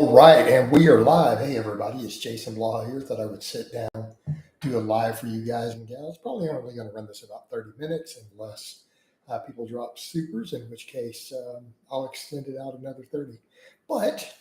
All right, and we are live. Hey, everybody, it's Jason Blaha here. Thought I would sit down, do a live for you guys and gals. Probably only going to run this about 30 minutes unless people drop supers, in which case I'll extend it out another 30. But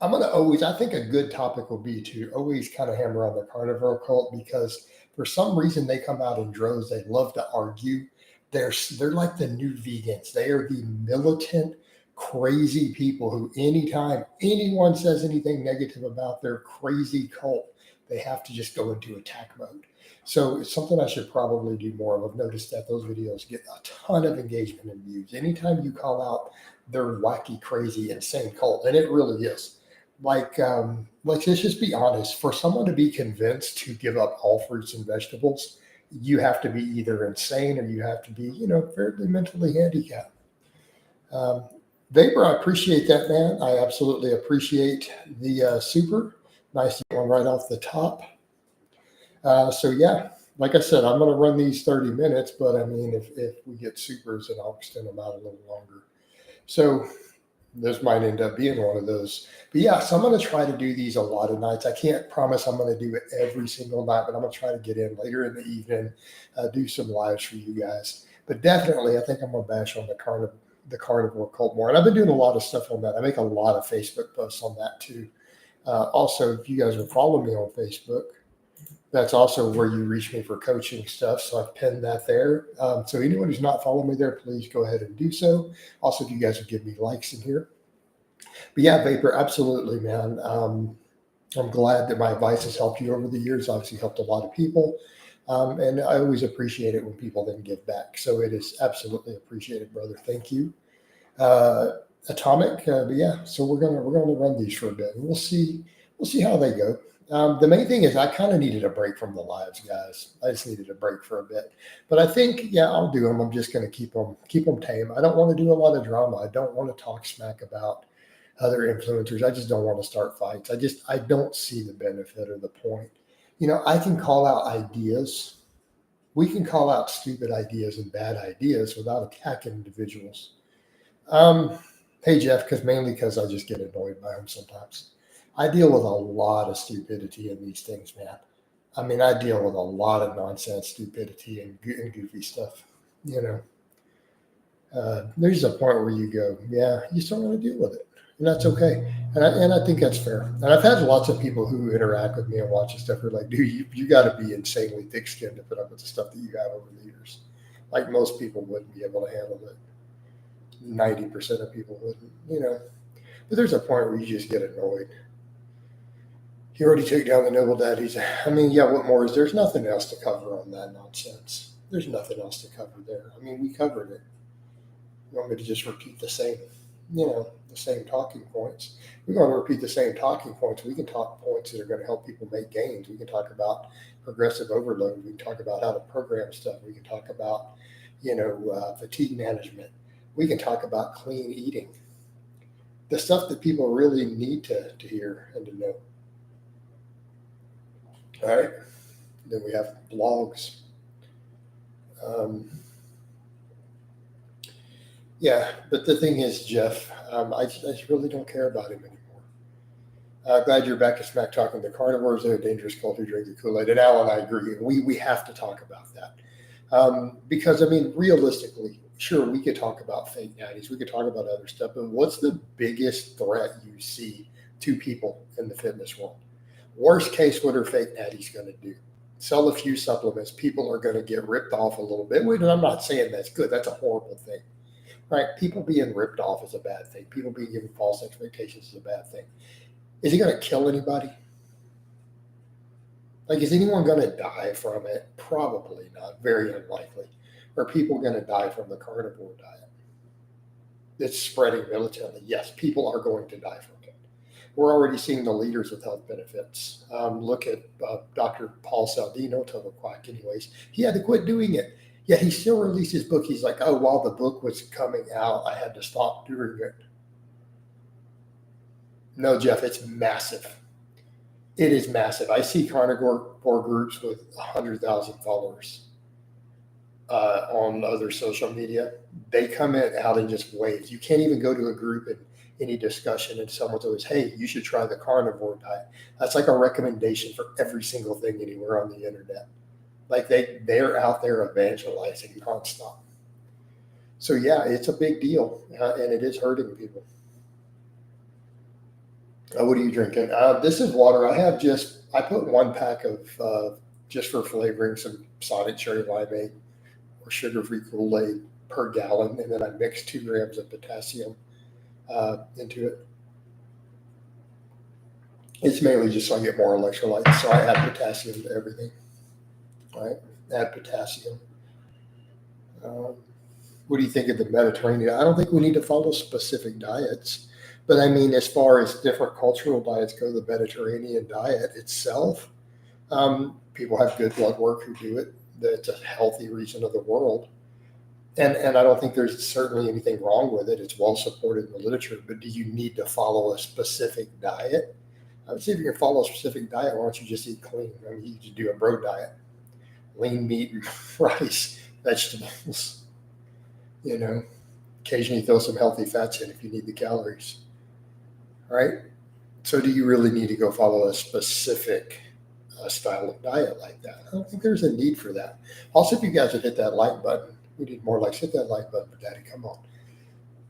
I'm going to always, I think a good topic will be to always kind of hammer on the carnivore cult because for some reason they come out in droves. They love to argue. They're like the new vegans. They are the militant, crazy people who anytime anyone says anything negative about their crazy cult, they have to just go into attack mode. So it's something I should probably do more of. I've noticed that those videos get a ton of engagement and views. Anytime you call out their wacky, crazy, insane cult, and it really is. Let's just be honest. For someone to be convinced to give up all fruits and vegetables, you have to be either insane or you have to be, fairly mentally handicapped. Vapor, I appreciate that, man. I absolutely appreciate the super. Nice one right off the top. Like I said, I'm going to run these 30 minutes, but I mean, if we get supers, then I'll extend them out a little longer. So this might end up being one of those. But yeah, so I'm going to try to do these a lot of nights. I can't promise I'm going to do it every single night, but I'm going to try to get in later in the evening, do some lives for you guys. But definitely, I think I'm going to bash on the carnivore cult more. And I've been doing a lot of stuff on that. I make a lot of Facebook posts on that too. Also, if you guys will follow me on Facebook, that's also where you reach me for coaching stuff. So I've pinned that there. So anyone who's not following me there, please go ahead and do so. Also, if you guys would give me likes in here. But yeah, Vapor, absolutely, man. I'm glad that my advice has helped you over the years. Obviously helped a lot of people. And I always appreciate it when people then give back. So it is absolutely appreciated, brother. Thank you. Atomic, but yeah, so we're gonna run these for a bit and we'll see how they go. The main thing is I kind of needed a break from the lives, guys. I just needed a break for a bit. But I think, yeah, I'll do them. I'm just going to keep them tame. I don't want to do a lot of drama. I don't want to talk smack about other influencers. I just don't want to start fights. I don't see the benefit or the point. I can call out ideas. We can call out stupid ideas and bad ideas without attacking individuals. Hey, Jeff, mainly because I just get annoyed by them sometimes. I deal with a lot of stupidity in these things, man. I mean, I deal with a lot of nonsense, stupidity, and goofy stuff. There's a point where you go, yeah, you just don't want to deal with it, and that's okay. And I think that's fair. And I've had lots of people who interact with me and watch this stuff who are like, dude, you got to be insanely thick-skinned to put up with the stuff that you have over the years. Like most people wouldn't be able to handle it. 90% of people wouldn't, But there's a point where you just get annoyed. He already took down the noble daddies. I mean, yeah, what more is there's nothing else to cover on that nonsense. There's nothing else to cover there. I mean, we covered it. You want me to just repeat the same, the same talking points? We're going to repeat the same talking points. We can talk points that are going to help people make gains. We can talk about progressive overload. We can talk about how to program stuff. We can talk about, fatigue management. We can talk about clean eating. The stuff that people really need to hear and to know. All right. Then we have blogs. But the thing is, Jeff, I just really don't care about him anymore. Glad you're back to smack talking. The carnivores are a dangerous cult who drink the Kool-Aid. And Al and I agree. We have to talk about that. Because, I mean, realistically, sure, we could talk about fake natties. We could talk about other stuff. But what's the biggest threat you see to people in the fitness world? Worst case, what are fake natties going to do? Sell a few supplements. People are going to get ripped off a little bit. And I'm not saying that's good. That's a horrible thing, right? People being ripped off is a bad thing. People being given false expectations is a bad thing. Is it going to kill anybody? Like, is anyone going to die from it? Probably not. Very unlikely. Are people going to die from the carnivore diet? It's spreading militantly. Yes, people are going to die from it. We're already seeing the leaders with health benefits. Look at Dr. Paul Saldino, total quack anyways. He had to quit doing it. Yet he still released his book. He's like, oh, while the book was coming out, I had to stop doing it. No, Jeff, it's massive. It is massive. I see carnivore groups with 100,000 followers on other social media. They come out in just waves. You can't even go to a group and any discussion, and someone's always, hey, you should try the carnivore diet. That's like a recommendation for every single thing anywhere on the internet. Like they're out there evangelizing nonstop. So yeah, it's a big deal, and it is hurting people. What are you drinking? This is water. I put 1 pack of just for flavoring some Sonic Cherry Limeade or sugar-free Kool-Aid per gallon, and then I mix 2 grams of potassium into it. It's mainly just so I get more electrolytes. So I add potassium to everything. All right, add potassium. Um, what do you think of the Mediterranean? I don't think we need to follow specific diets, but I mean, as far as different cultural diets go, the Mediterranean diet itself, people have good blood work who do it. That's a healthy region of the world. And I don't think there's certainly anything wrong with it. It's well supported in the literature, but do you need to follow a specific diet? I would say if you can follow a specific diet, why don't you just eat clean? I mean, you could do a bro diet, lean meat, rice, vegetables, you know, occasionally throw some healthy fats in if you need the calories, right? So do you really need to go follow a specific style of diet like that? I don't think there's a need for that. Also, if you guys would hit that like button, we need more likes. Hit that like button, but Daddy, come on.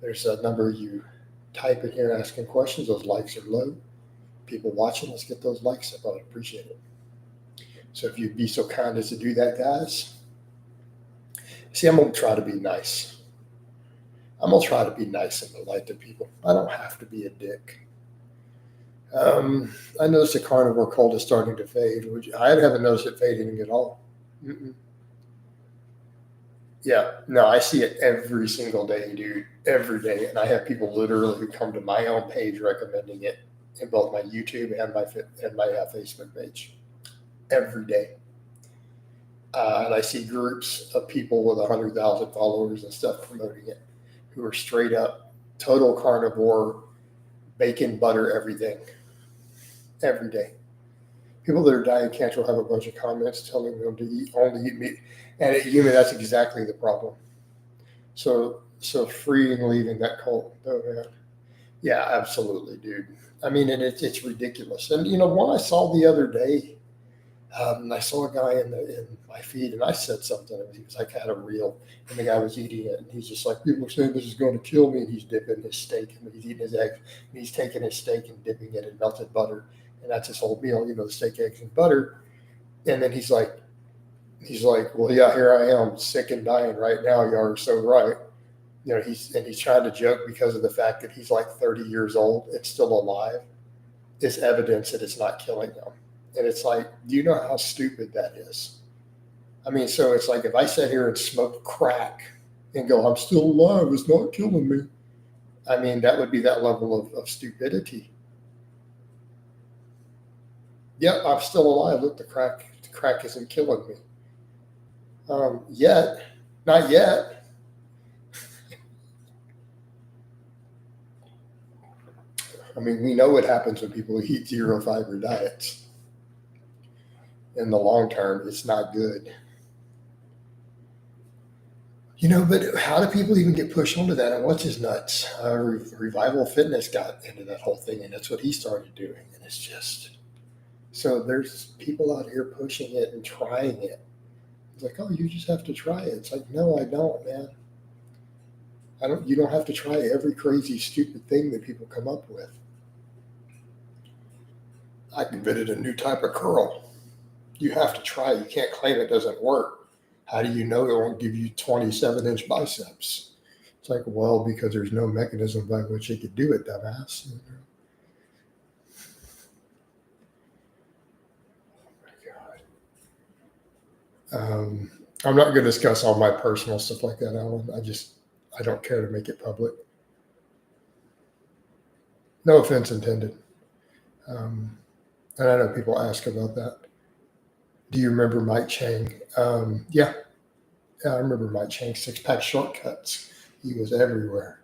There's a number you type in here asking questions. Those likes are low. People watching, let's get those likes up. I would appreciate it. So if you'd be so kind as to do that, guys. See, I'm going to try to be nice. I'm going to try to be nice and polite to people. I don't have to be a dick. I noticed the carnivore cult is starting to fade. I haven't noticed it fading at all. Mm-mm. Yeah, no, I see it every single day, dude. Every day. And I have people literally who come to my own page recommending it in both my YouTube and my Facebook page every day. And I see groups of people with 100,000 followers and stuff promoting it who are straight up total carnivore, bacon, butter, everything, every day. People that are dying of cancer will have a bunch of comments telling them to only eat meat. And at Human, that's exactly the problem. So freeing leaving that cult, oh man. Yeah, absolutely, dude. I mean, and it's ridiculous. And one I saw the other day, I saw a guy in my feed, and I said something. He was like, had a reel, and the guy was eating it, and he's just like, people are saying this is going to kill me, and he's dipping his steak, and he's eating his eggs, and he's taking his steak and dipping it in melted butter, and that's his whole meal, the steak, eggs, and butter. And then he's like, well, yeah, here I am, sick and dying right now. You are so right. He's trying to joke because of the fact that he's like 30 years old and still alive is evidence that it's not killing him. And it's like, do you know how stupid that is? I mean, so it's like if I sat here and smoked crack and go, I'm still alive, it's not killing me. I mean, that would be that level of stupidity. Yeah, I'm still alive. Look, the crack isn't killing me. Yet, not yet. I mean, we know what happens when people eat zero fiber diets. In the long term, it's not good. But how do people even get pushed onto that? And what's his nuts? Revival Fitness got into that whole thing, and that's what he started doing. And it's just, so there's people out here pushing it and trying it. It's like, oh, you just have to try it. It's like, no, I don't, man. You don't have to try every crazy, stupid thing that people come up with. I invented a new type of curl. You have to try. You can't claim it doesn't work. How do you know it won't give you 27-inch biceps? It's like, well, because there's no mechanism by which it could do it, dumbass. I'm not going to discuss all my personal stuff like that, Alan. I don't care to make it public. No offense intended. And I know people ask about that. Do you remember Mike Chang? Yeah, I remember Mike Chang, 6-pack shortcuts. He was everywhere.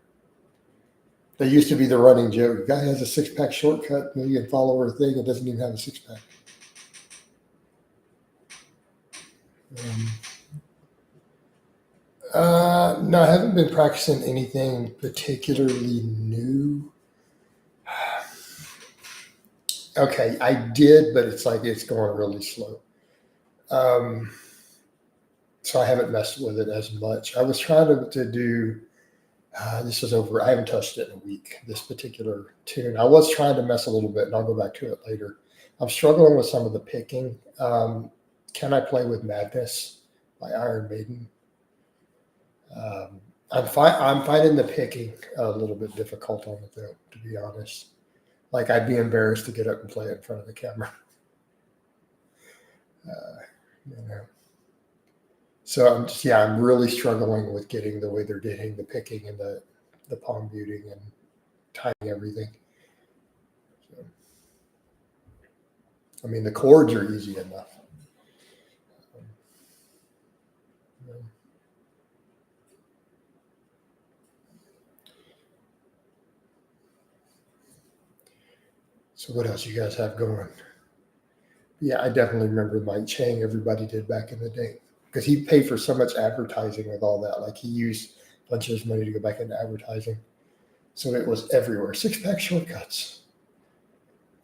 They used to be the running joke. The guy has a 6-pack shortcut, million follower thing, and doesn't even have a 6-pack. No, I haven't been practicing anything particularly new. Okay, I did, but it's like it's going really slow. Um, so I haven't messed with it as much. I was trying to do this was over. I haven't touched it in a week. This particular tune. I was trying to mess a little bit, and I'll go back to it later. I'm struggling with some of the picking. Can I play with Madness by Iron Maiden? Um, I'm finding the picking a little bit difficult on it though, to be honest. Like I'd be embarrassed to get up and play it in front of the camera. Uh, you know. So I'm really struggling with getting the way they're getting the picking and the palm muting and tying everything. So, I mean, the chords are easy enough. Um, So what else you guys have going? Yeah, I definitely remember Mike Chang. Everybody did back in the day because he paid for so much advertising with all that. Like he used a bunch of his money to go back into advertising, so it was everywhere. Six pack shortcuts.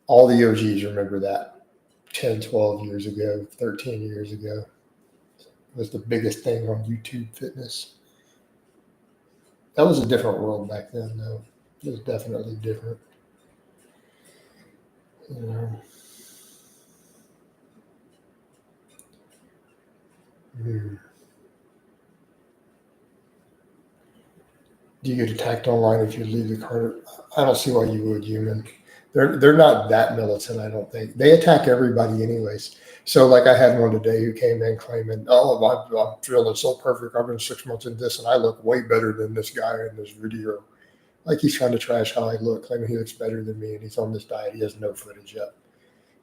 All the OGs remember that 10, 12 years ago, 13 years ago. It was the biggest thing on YouTube fitness. That was a different world back then, though. It was definitely different. You know. Hmm. Do you get attacked online if you leave the car? I don't see why you would, human. They're not that militant, I don't think. They attack everybody anyways. So like I had one today who came in claiming, "Oh, I'm feeling so perfect. I've been 6 months in this, and I look way better than this guy in this video." Like he's trying to trash how I look, claiming he looks better than me, and he's on this diet. He has no footage yet,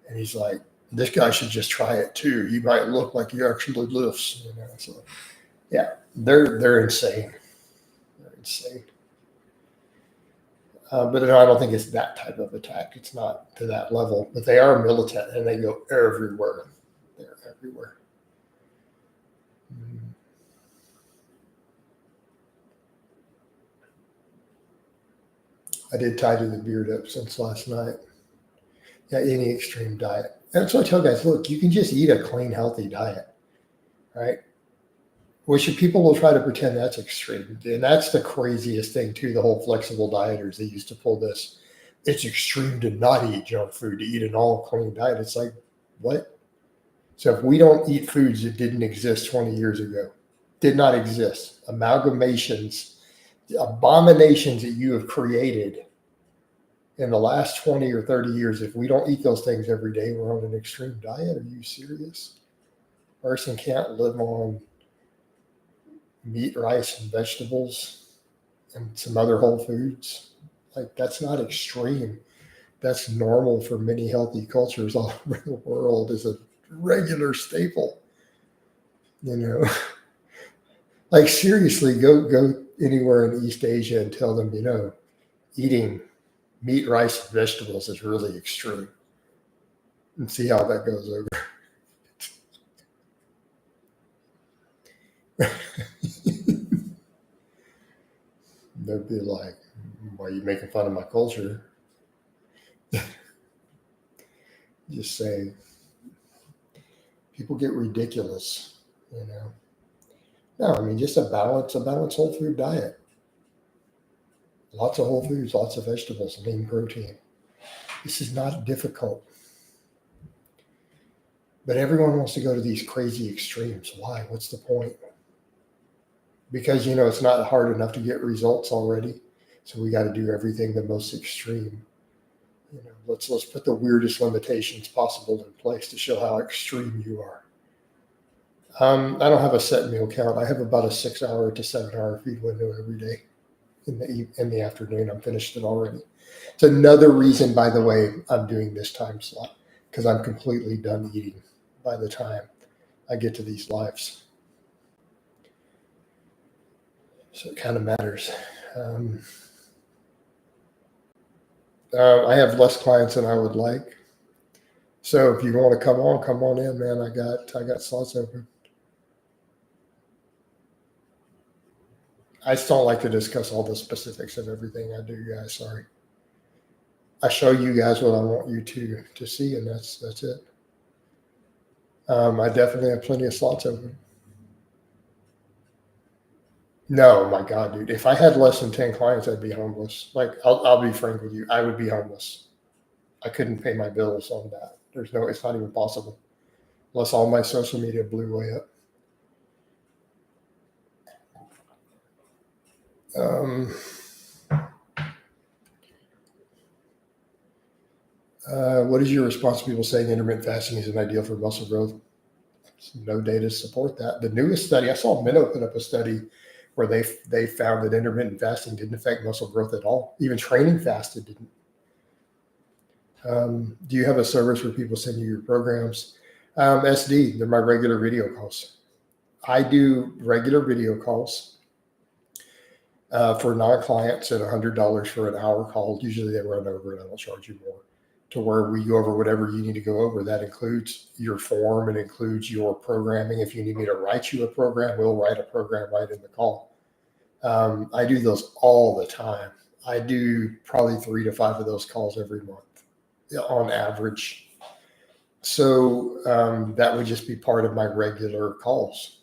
and he's like, "This guy should just try it too. He might look like he actually lifts." You know, so yeah, they're insane. They're insane. But no, I don't think it's that type of attack. It's not to that level, but they are militant and they go everywhere. They're everywhere. Mhm. I did tighten the beard up since last night. Yeah, any extreme diet. That's what I tell guys. Look, you can just eat a clean, healthy diet, right? Which people will try to pretend that's extreme, and that's the craziest thing too. The whole flexible dieters they used to pull this. It's extreme to not eat junk food, to eat an all clean diet. It's like what? So if we don't eat foods that didn't exist 20 years ago, did not exist, amalgamations, abominations that you have created in the last 20 or 30 years, if we don't eat those things every day, we're on an extreme diet. Are you serious? A person can't live on meat, rice, and vegetables and some other whole foods. Like that's not extreme. That's normal for many healthy cultures all over the world is a regular staple, you know. Like seriously, go anywhere in East Asia and tell them, eating meat, rice, and vegetables is really extreme, and see how that goes over. They'd be like, "Why are you making fun of my culture?" Just say people get ridiculous, you know. No, I mean just a balanced whole food diet. Lots of whole foods, lots of vegetables, lean protein. This is not difficult. But everyone wants to go to these crazy extremes. Why? What's the point? Because it's not hard enough to get results already. So we got to do everything the most extreme. Let's put the weirdest limitations possible in place to show how extreme you are. I don't have a set meal count. I have about a 6 hour to 7 hour feed window every day in the afternoon. I'm finished it already. It's another reason, by the way, I'm doing this time slot because I'm completely done eating by the time I get to these lives. So it kind of matters. Um, I have less clients than I would like. So if you want to come on in, man. I got slots open. I just don't like to discuss all the specifics of everything I do, guys. Sorry. I show you guys what I want you to see, and that's it. I definitely have plenty of slots open. No, my God, dude. If I had less than 10 clients, I'd be homeless. Like, I'll be frank with you. I would be homeless. I couldn't pay my bills on that. It's not even possible. Unless all my social media blew way up. What is your response to people saying intermittent fasting is an ideal for muscle growth? No data to support that. The newest study, I saw Minnow put up a study where they found that intermittent fasting didn't affect muscle growth at all. Even training fasted didn't. Do you have a service where people send you your programs? SD, they're my regular video calls. I do regular video calls for non-clients at $100 for an hour call. Usually they run over it. I don't charge you more, to where we go over whatever you need to go over. That includes your form. It includes your programming. If you need me to write you a program, we'll write a program right in the call. I do those all the time. I do probably 3 to 5 of those calls every month on average. So that would just be part of my regular calls.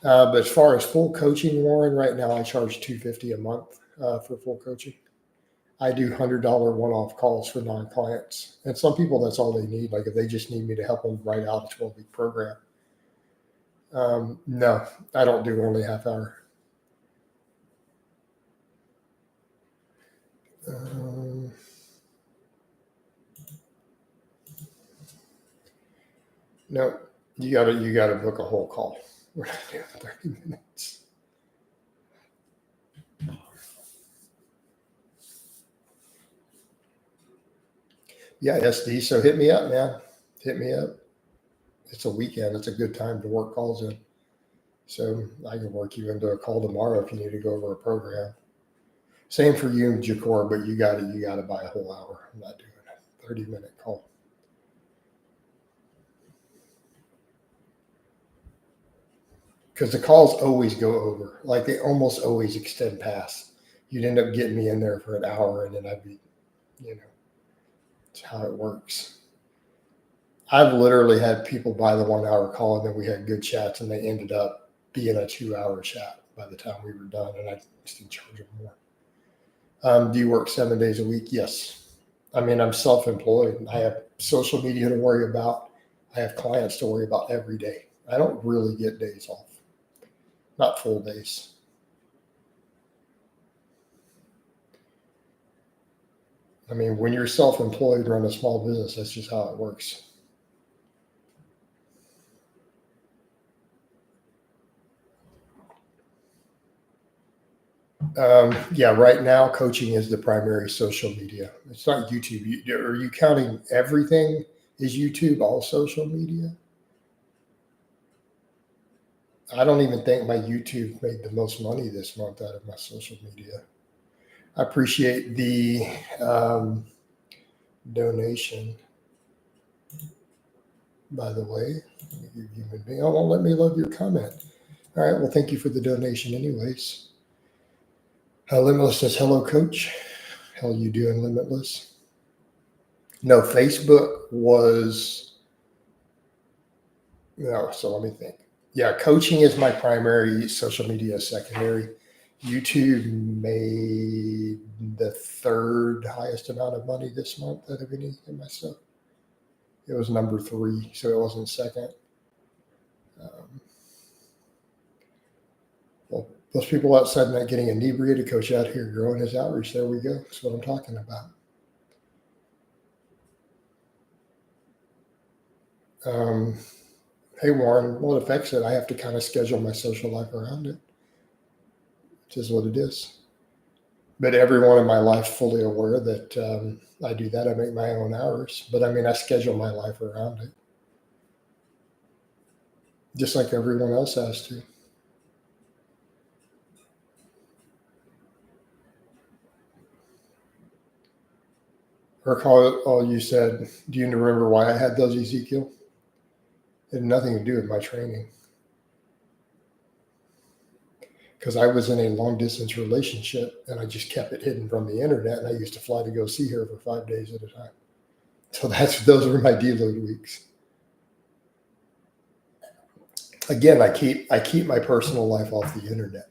But as far as full coaching, Warren, right now I charge $250 a month for full coaching. I do $100 one-off calls for non-clients, and some people that's all they need. Like if they just need me to help them write out a 12-week program. No, I don't do only half hour. No, you gotta book a whole call. We're not doing 30 minutes. Yeah, SD. So hit me up, man. Hit me up. It's a weekend. It's a good time to work calls in. So I can work you into a call tomorrow if you need to go over a program. Same for you, Jakor, but you gotta buy a whole hour. I'm not doing a 30-minute call. Because the calls always go over. Like they almost always extend past. You'd end up getting me in there for an hour, and then I'd be, it's how it works. I've literally had people buy the 1 hour call, and then we had good chats, and they ended up being a 2 hour chat by the time we were done, and I just didn't charge them more. Do you work 7 days a week? Yes. I mean, I'm self-employed. I have social media to worry about. I have clients to worry about every day. I don't really get days off, not full days. I mean, when you're self-employed, run a small business, that's just how it works. Yeah, right now, coaching is the primary social media. It's not YouTube. Are you counting everything? Is YouTube all social media? I don't even think my YouTube made the most money this month out of my social media. I appreciate the donation, by the way. You human being. Oh, well, let me love your comment. All right. Well, thank you for the donation, anyways. Limitless says, hello, coach. How you doing, Limitless? No, Facebook was, no, so let me think. Yeah, coaching is my primary, social media is secondary. YouTube made the third highest amount of money this month out of any of my stuff. It was number 3, so it wasn't second. Well, those people outside not getting inebriated, coach out here growing his outreach. There we go. That's what I'm talking about. Hey, Warren, well, it affects it. I have to kind of schedule my social life around it. It is what it is. But everyone in my life fully aware that I do that. I make my own hours. But I mean, I schedule my life around it. Just like everyone else has to. Recall all you said. Do you remember why I had those, Ezekiel? It had nothing to do with my training. because I was in a long distance relationship and I just kept it hidden from the internet. And I used to fly to go see her for 5 days at a time. So those were my deload weeks. Again, I keep my personal life off the internet.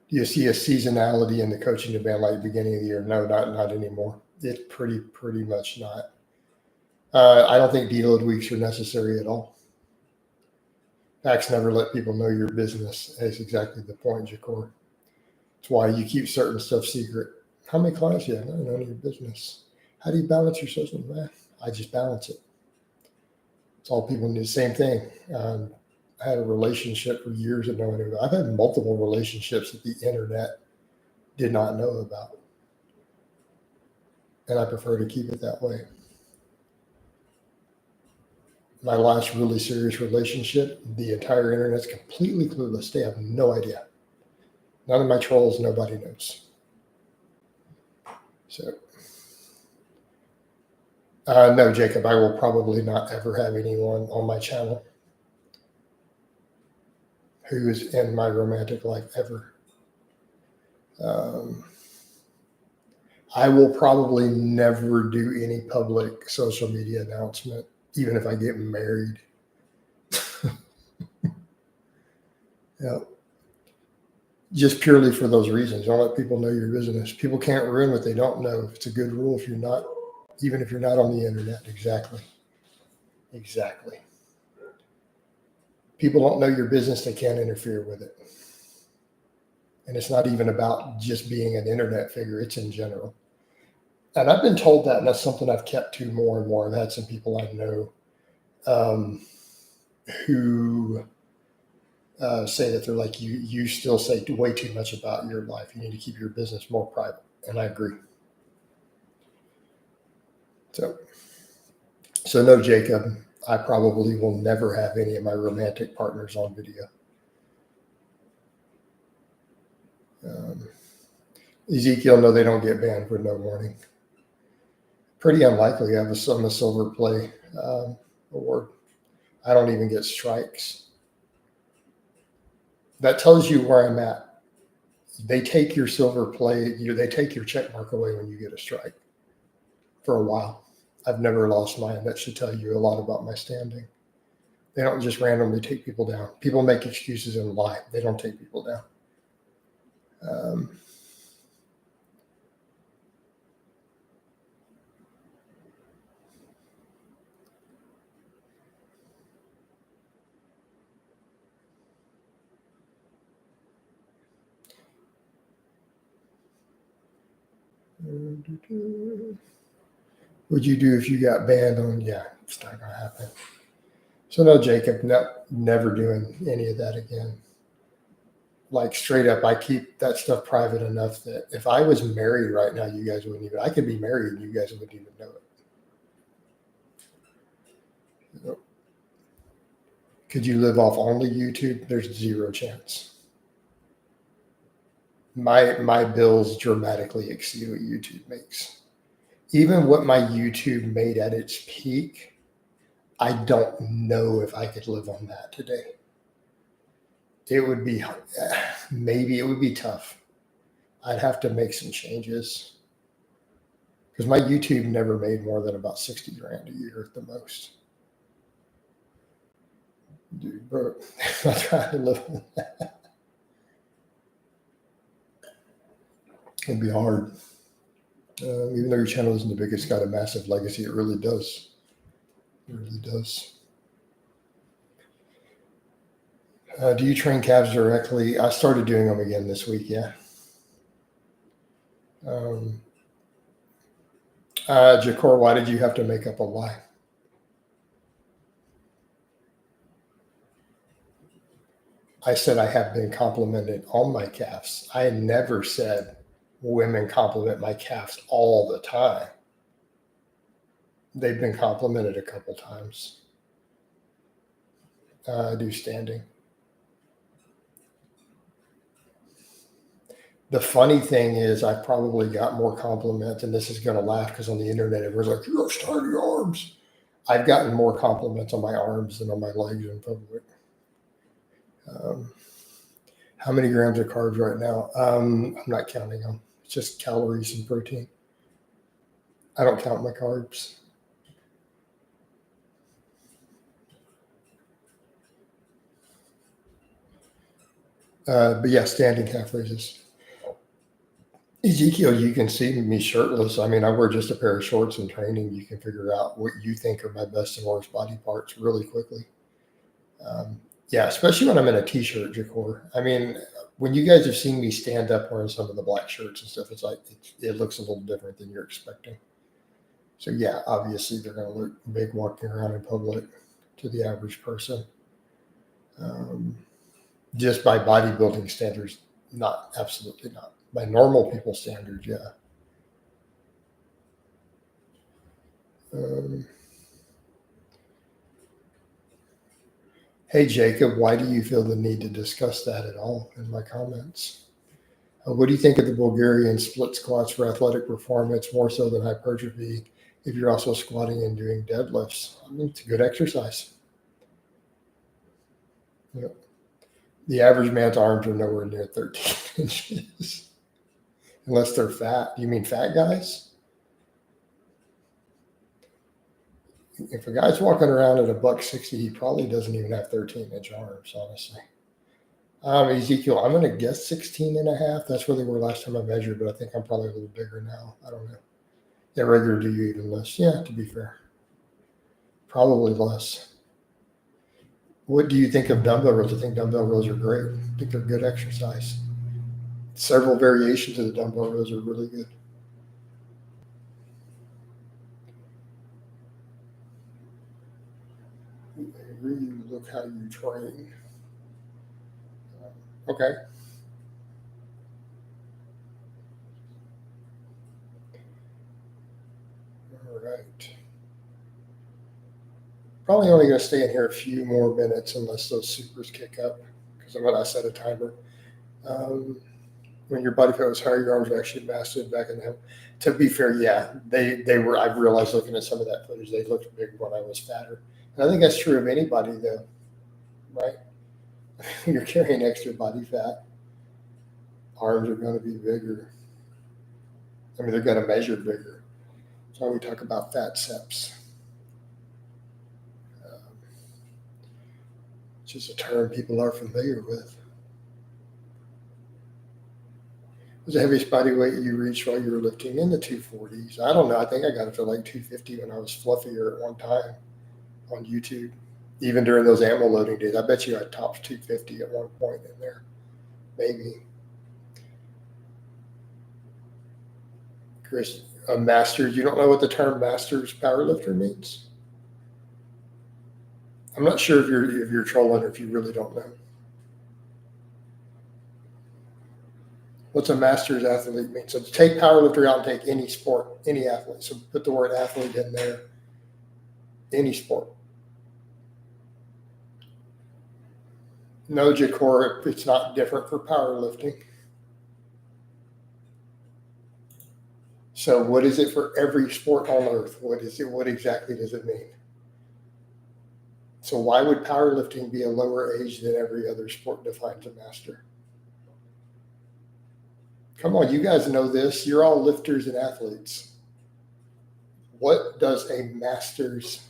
Do you see a seasonality in the coaching event like beginning of the year? No, not anymore. It's pretty much not. I don't think deload weeks are necessary at all. Facts never let people know your business. That's exactly the point, Jakor. It's why you keep certain stuff secret. How many clients do you have? None of your business. How do you balance your social media? I just balance it. It's all people need. Same thing. I had a relationship for years that no one knew about. I've had multiple relationships that the internet did not know about. And I prefer to keep it that way. My last really serious relationship, the entire internet's completely clueless. They have no idea. None of my trolls, nobody knows. So, no, Jacob, I will probably not ever have anyone on my channel who is in my romantic life ever. I will probably never do any public social media announcement, even if I get married. Yeah. Just purely for those reasons. Don't let people know your business. People can't ruin what they don't know. It's a good rule if you're not, even if you're not on the internet. Exactly. People don't know your business. They can't interfere with it. And it's not even about just being an internet figure. It's in general. And I've been told that, and that's something I've kept to more and more. I've had some people I know who say that they're like, you still say way too much about your life. You need to keep your business more private. And I agree. So no, Jacob, I probably will never have any of my romantic partners on video. Ezekiel, no, they don't get banned for no warning. Pretty unlikely. I'm a silver play award. I don't even get strikes. That tells you where I'm at. They take your silver play, they take your check mark away when you get a strike for a while. I've never lost mine. That should tell you a lot about my standing. They don't just randomly take people down. People make excuses and lie. They don't take people down. Would you do if you got banned on? Yeah, it's not going to happen. So no, Jacob, no, never doing any of that again. Like straight up, I keep that stuff private enough that if I was married right now, you guys wouldn't even, I could be married and you guys wouldn't even know it. Could you live off only YouTube? There's zero chance. My bills dramatically exceed what YouTube makes. Even what my YouTube made at its peak, I don't know if I could live on that today. It would be, maybe it would be tough. I'd have to make some changes because my YouTube never made more than about 60 grand a year at the most. Dude, bro, I'm not trying to live on that. It'd be hard. Even though your channel isn't the biggest, got a massive legacy. It really does. It really does. Do you train calves directly? I started doing them again this week. Yeah. Jakor, why did you have to make up a lie? I said I have been complimented on my calves. I never said women compliment my calves all the time. They've been complimented a couple times. I do standing. The funny thing is, I probably got more compliments, and this is going to laugh because on the internet, everyone's like, "You have tiny arms." I've gotten more compliments on my arms than on my legs in public. Um, how many grams of carbs right now? I'm not counting them. It's just calories and protein. I don't count my carbs. But yeah, standing calf raises. Ezekiel, you can see me shirtless. I mean, I wear just a pair of shorts in training. You can figure out what you think are my best and worst body parts really quickly. Yeah, especially when I'm in a t-shirt, Jakor. I mean, when you guys have seen me stand up wearing some of the black shirts and stuff, it's like it looks a little different than you're expecting. So yeah, obviously they're going to look big walking around in public to the average person. Just by bodybuilding standards, not absolutely not. By normal people standards, yeah. Um, hey Jacob, why do you feel the need to discuss that at all in my comments? What do you think of the Bulgarian split squats for athletic performance more so than hypertrophy? If you're also squatting and doing deadlifts, I mean, it's a good exercise. You know, the average man's arms are nowhere near 13 inches, unless they're fat. You mean fat guys? If a guy's walking around at a buck 60, he probably doesn't even have 13-inch arms, honestly. Ezekiel, I'm going to guess 16 and a half. That's where they were last time I measured, but I think I'm probably a little bigger now. I don't know. Yeah, regular do you even less? Yeah, to be fair. Probably less. What do you think of dumbbell rows? I think dumbbell rows are great. I think they're good exercise. Several variations of the dumbbell rows are really good. Really look how you train. Okay. All right. Probably only going to stay in here a few more minutes unless those supers kick up because I'm going to set a timer. When your body fat was higher, your arms were actually massive back in the hip. To be fair, yeah, they were. I've realized looking at some of that footage, they looked big when I was fatter, and I think that's true of anybody, though, right? You're carrying extra body fat, arms are going to be bigger. I mean, they're going to measure bigger. That's why we talk about fat seps. It's just a term people are familiar with. Was the heaviest body weight you reached while you were lifting in the 240s? I don't know. I think I got it to like 250 when I was fluffier at one time on YouTube. Even during those ammo loading days, I bet you I topped 250 at one point in there. Maybe. Chris, a master, you don't know what the term master's powerlifter means? I'm not sure if you're trolling or if you really don't know. What's a master's athlete mean? So take powerlifter out and take any sport, any athlete. So put the word athlete in there. Any sport. No, Jakor, it's not different for powerlifting. So what is it for every sport on earth? What is it? What exactly does it mean? So why would powerlifting be a lower age than every other sport defines a master? Come on, you guys know this. You're all lifters and athletes. What does a master's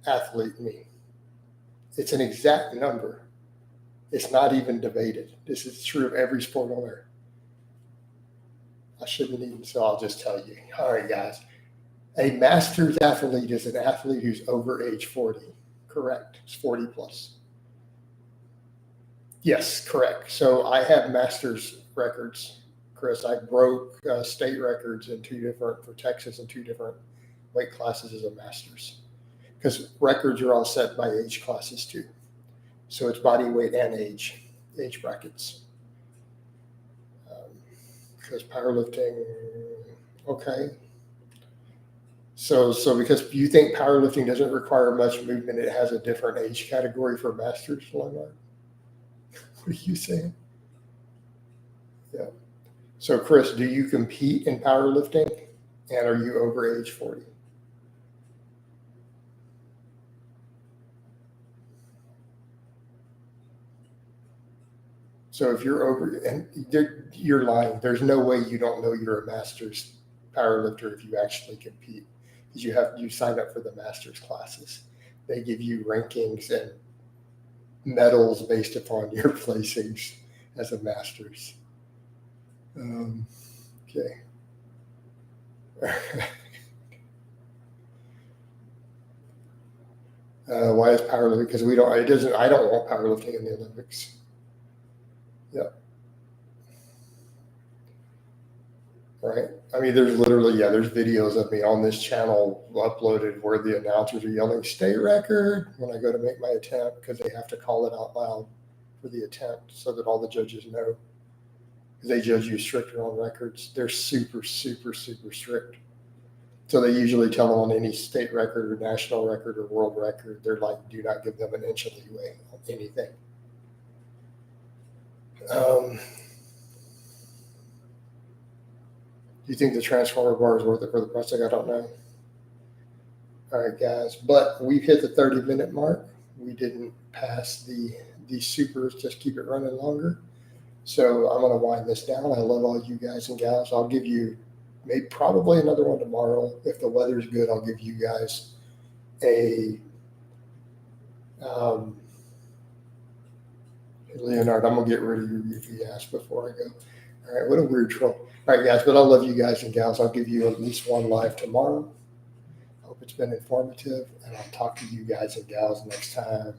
athlete mean? It's an exact number. It's not even debated. This is true of every sport on earth. I shouldn't even, so I'll just tell you. All right, guys. A master's athlete is an athlete who's over age 40. Correct. It's 40 plus. Yes, correct. So I have master's records, Chris. I broke state records in for Texas in two different weight classes as a master's because records are all set by age classes too. So it's body weight and age brackets. Because powerlifting, okay. So because you think powerlifting doesn't require much movement, it has a different age category for masters, Leonard? What are you saying? Yeah. So, Chris, do you compete in powerlifting, and are you over age 40? So if you're over, and you're lying. There's no way you don't know you're a master's powerlifter if you actually compete, because you sign up for the master's classes. They give you rankings and medals based upon your placings as a master's. Okay. Why is powerlifting? Because we don't. It doesn't. I don't want powerlifting in the Olympics. Yeah. Right. I mean, there's literally, yeah, there's videos of me on this channel uploaded where the announcers are yelling state record when I go to make my attempt, because they have to call it out loud for the attempt so that all the judges know. Because they judge you stricter on records. They're super, super, super strict. So they usually tell them on any state record or national record or world record, they're like, do not give them an inch of leeway on anything. Do you think the transformer bar is worth it for the price? I don't know. All right, guys, but we've hit the 30-minute mark. We didn't pass the supers, just keep it running longer. So I'm going to wind this down. I love all you guys and gals. I'll give you probably another one tomorrow. If the weather's good, I'll give you guys a Leonard. I'm going to get rid of your goofy ass before I go. All right, what a weird troll. All right, guys, but I love you guys and gals. I'll give you at least one live tomorrow. Hope it's been informative, and I'll talk to you guys and gals next time.